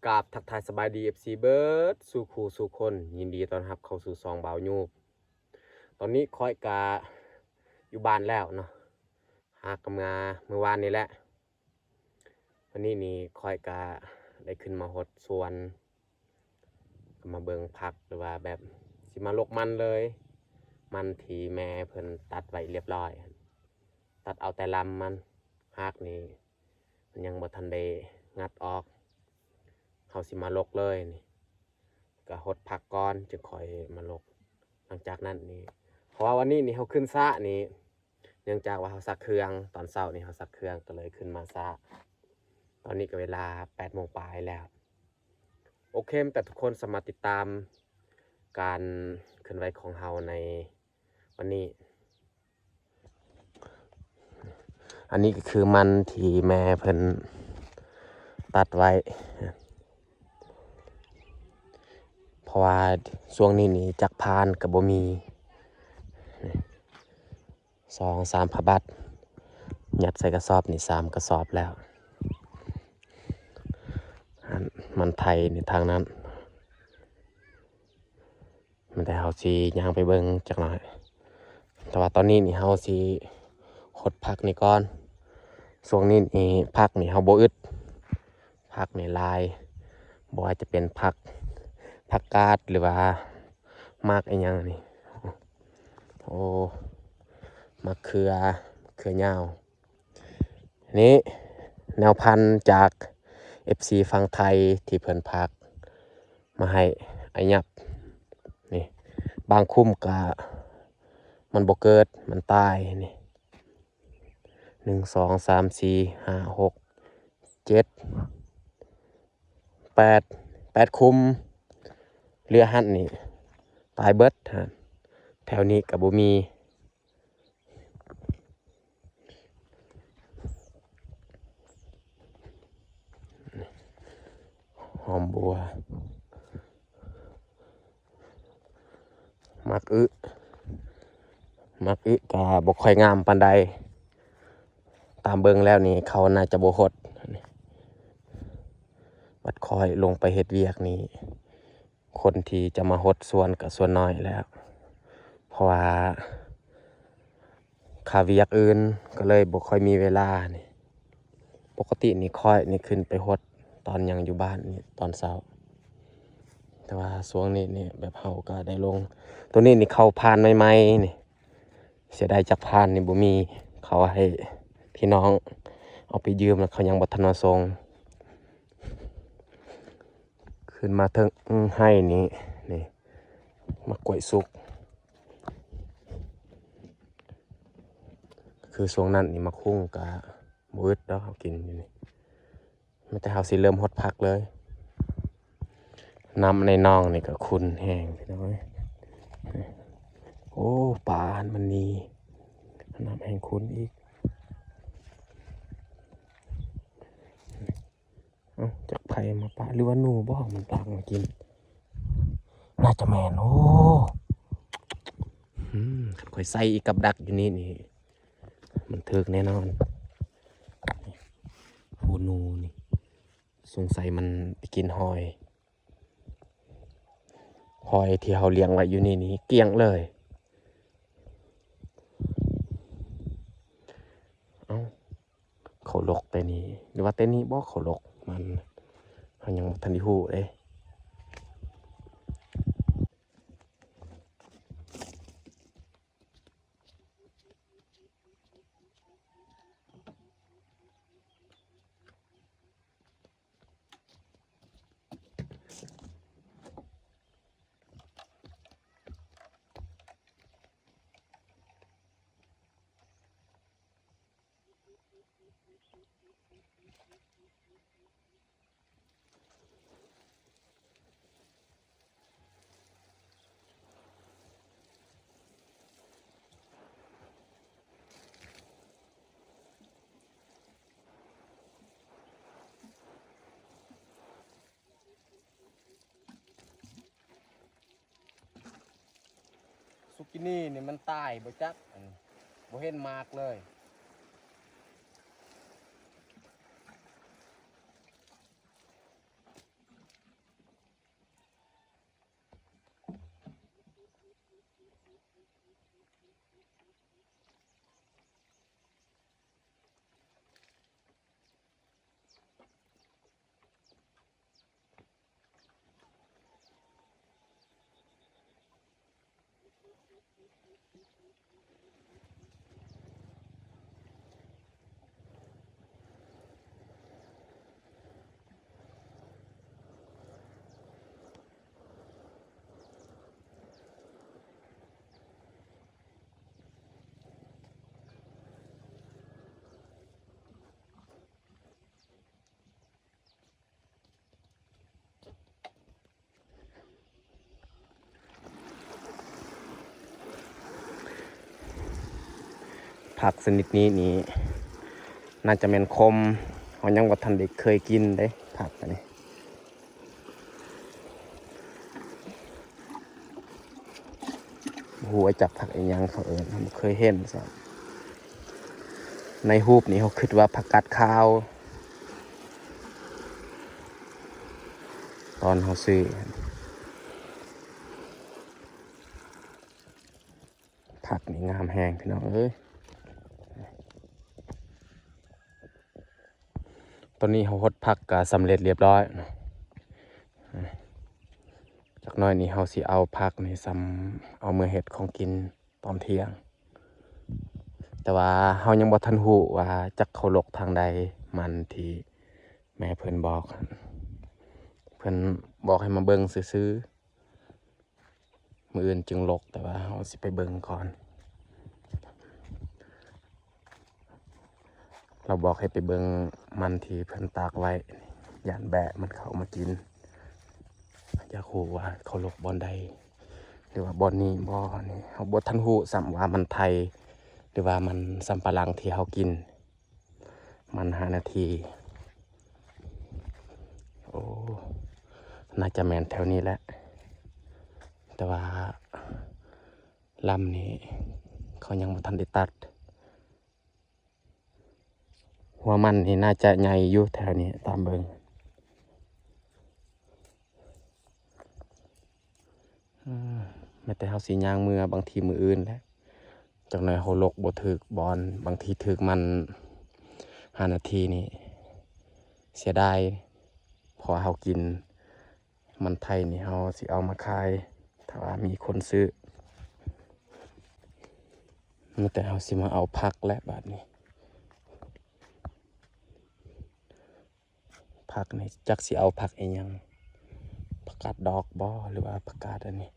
กราบทักทายสบายดี FC เบิร์ดสู่ครูสู่คนยินดีต้อนรับเข้าสู่ซองบ่าวยูบตอนนี้คอยกาอยู่บ้านแล้วเนาะหากำงาเมื่อวานนี้แหละวันนี้นี่คอยกาได้ขึ้นมาหดสวนมาเบิงผักหรือว่าแบบสิมาลกมันเลยมันที่แม่เพิ่นตัดไว้เรียบร้อยตัดเอาแต่ลำมันหากนี่มันยังบ่ทันได้งัดออกเขาสิมาลกเลยนี่ก็หดผักก้อนจึงคอยมาลกหลังจากนั้นนี่เพราะว่าวันนี้นี่เขาขึ้นซะนี่เนื่องจากว่าเขาซักเครื่องตอนเช้านี่เขาซักเครื่องก็เลยขึ้นมาซะตอนนี้ก็เวลา8 โมงปลายแล้วโอเคแต่ทุกคนสามารถติดตามการเคลื่อนไหวของเราในวันนี้อันนี้ก็คือมันที่แม่เพิ่นตัดไว้เพราะว่าช่วงนี้นี่จักพานกับบ่มี2-3พระบัตรยัดใส่กระสอบนี่3กระสอบแล้วมันไทยในทางนั้นมันแต่เฮาสิย่างไปเบิ่งจักหน่อยแต่ว่าตอนนี้นี่เฮาสิหดผักนี่ก่อนช่วงนี้นี่ผักนี่เฮาบ่อึดผักนี่หลายบ่ว่าจะเป็นผักกาดหรือว่ามากอีหยังนี่โอ้มะเขือเหย้านี่แนวพันธุ์จาก FC ฝั่งไทยที่เพิ่นพักมาให้ไอ้ยับนี่บางคุ้มกะมันบ่เกิดมันตายนี่1 2 3 4 5 6 7 8คุ้มเรือหั่นนี่ตายเบิดฮะแถวนี้ก็บ่มีหอมบัวมักอึก็บ่ค่อยงามปานใดตามเบิ่งแล้วนี่เขาน่าจะบ่หดวัดคอยลงไปเฮ็ดเวียกนี่คนที่จะมาหดสวนก็ส่วนน้อยแล้วเพราะว่าค่าเวียกอื่นก็เลยบ่ค่อยมีเวลานี่ปกตินี่ค่อยนี่ขึ้นไปหดตอนยังอยู่บ้านนี่ตอนเช้าแต่ว่าช่วงนี้นี่แบบเฮาก็ได้ลงตัวนี้นี่เข้าพานใหม่ๆนี่เสียดายจักพานนี่บ่มีเขาให้พี่น้องเอาไปยืมแล้วเขายังบ่ทันมาส่งขึ้นมาถึงให้นี่มะกล้วยสุกคือช่วงนั้นนี่มะคุ้งกะบ่อึดแล้วเฮากินอยู่นี่ไม่แต่เฮาสิเริ่มหดผักเลยน้ำในน่องนี่ก็ขุ่นแห้งพี่น้อยโอ้ปลามันนี่น้ำแห้งขุ่นอีกจากไผ่มาปลาหรือว่าหนูบ่มันตักมากินน่าจะแม่นโอ้ค่อยใส่อีกกับดักอยู่นี่มันถึกแน่นอนหูหนูนี่สงสัยมันไปกินหอยที่เขาเลี้ยงไว้อยู่นี่เกลี้ยงเลยเขาลกแต่นี้หรือว่าแต่นี้บ่เขาลกมันเขายังทันได้ฮู้เลยซุกินี่นี่มันตายบ่จักบ่เห็นมากเลย ผักชนิดนี้นี่น่าจะเป็นคมเขายังบ่ทันได้เคยกินเด้ผักอันนี้หัวจับผักอีหยังเขาผมเคยเห็นซะในรูปนี้เขาคิดว่าผักกาดขาวตอนเขาซื้อผักนี่งามแห้งพี่น้องเอ้ยตอนนี้เขาหดผักก็สำเร็จเรียบร้อยจากน้อยนี้เขาสิเอาผักนี่เอาเมื่อเห็ดของกินตอนเที่ยงแต่ว่าเขายังบ่ทันรู้ว่าจักเขาลกทางใดมันที่แม่เพิ่นบอกเพิ่นบอกให้มาเบิ่งซื้อๆมื้ออื่นจึงลกแต่ว่าเขาสิไปเบิ่งก่อนเราบอกให้ไปเบิ่งมันที่เพิ่นตากไว้ย่านแบะมันเข้ามากินอยากรู้ว่าเขาลกบ่อนใดหรือว่าบ่อนนี้บ่นี่เขาบ่ทันรู้ซ้ำว่ามันไทยหรือว่ามันสำปะหลังที่เขากินมัน5 นาทีโอ้น่าจะแม่นแถวนี้แหละแต่ว่าลำนี้เขายังบ่ทันได้ตัดหัวมันนี่น่าจะใหญ่อยู่แถวนี้ตามเบิ่งแม้แต่เฮาสิย่างมือบางทีมืออื่นแหละจักหน่อยเฮาลกบ่ถึกบอลบางทีถึกมัน5 นาทีนี่เสียดายพอเฮากินมันไทยนี่เฮาสิเอามาขายถ้าว่ามีคนซื้อแต่เฮาสิมาเอาผักและบาดนี้ผักนี่จักสิเอาผักอีหยังผักกาดดอกบ่หรือว่าผักกาดอันนี้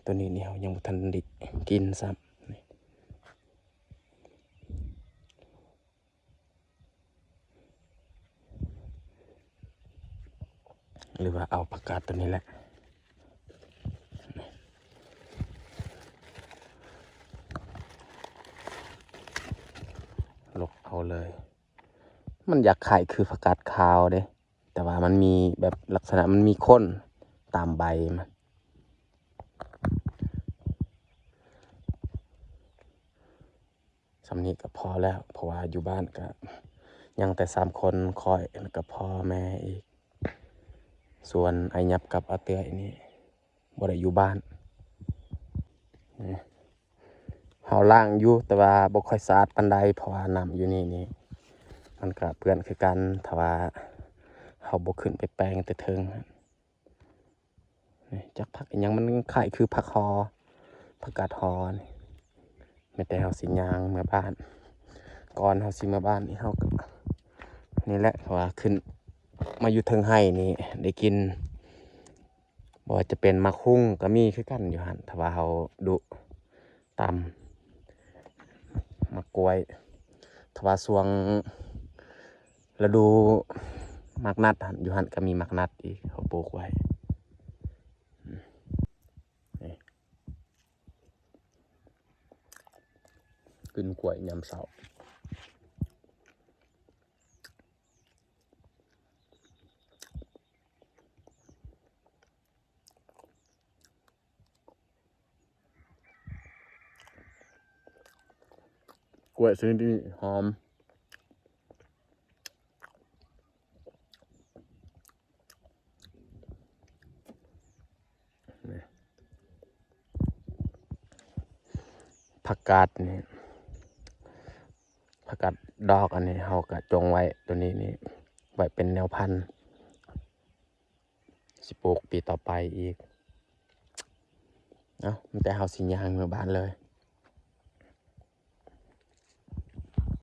ตัวนี้นี่เฮายังบ่ทันได้กินซ้ำหรือว่าเอาผักกาดตัวนี้แหละลกเอาเลยมันอยากขายคือผักกาดขาวเด้แต่ว่ามันมีแบบลักษณะมันมีข้นตามใบมันสำนี้ก็พอแล้วเพราะว่าอยู่บ้านก็ยังแต่3 คนคอยแล้วก็พ่อแม่อีกส่วนไอ้ยับกับอาเตือยนี่บ่ได้อยู่บ้านเฮาล้างอยู่แต่ว่าบ่ค่อยสะอาดปานใดเพราะว่าน้ำอยู่นี่มันก็เปื้อนคือกันถ้าว่าเฮาบ่ขึ้นไปแปรงแต่เทิงนี่จักผักอีหยังมันคล้ายคือผักฮอผักกาดฮอนี่แม้แต่เฮาสิย่างเมื่อบ้านก่อนเฮาสิมาบ้านนี่เฮาก็นี่แหละเพราะว่าขึ้นมาอยู่เทิงไห้นี่ได้กินบ่ว่าจะเป็นมะคุ้งก็มีคือกันอยู่หั่นถ้าว่าเฮาดุตำมะกล้วยถ้าว่าช่วงฤดูมักนัดหั่นอยู่หั่นก็มีมักนัดอีกเขาปลูกไว้กินกล้วยยามเช้ากล้วยชนิดนี้หอมผักกาดนี่ผักกาดดอกอันนี้เฮาก็จงไว้ตัวนี้ไว้เป็นแนวพันธุ์สิปลูกปีต่อไปอีกเนาะแต่เฮาสิย่างเมื่อบ้านเลย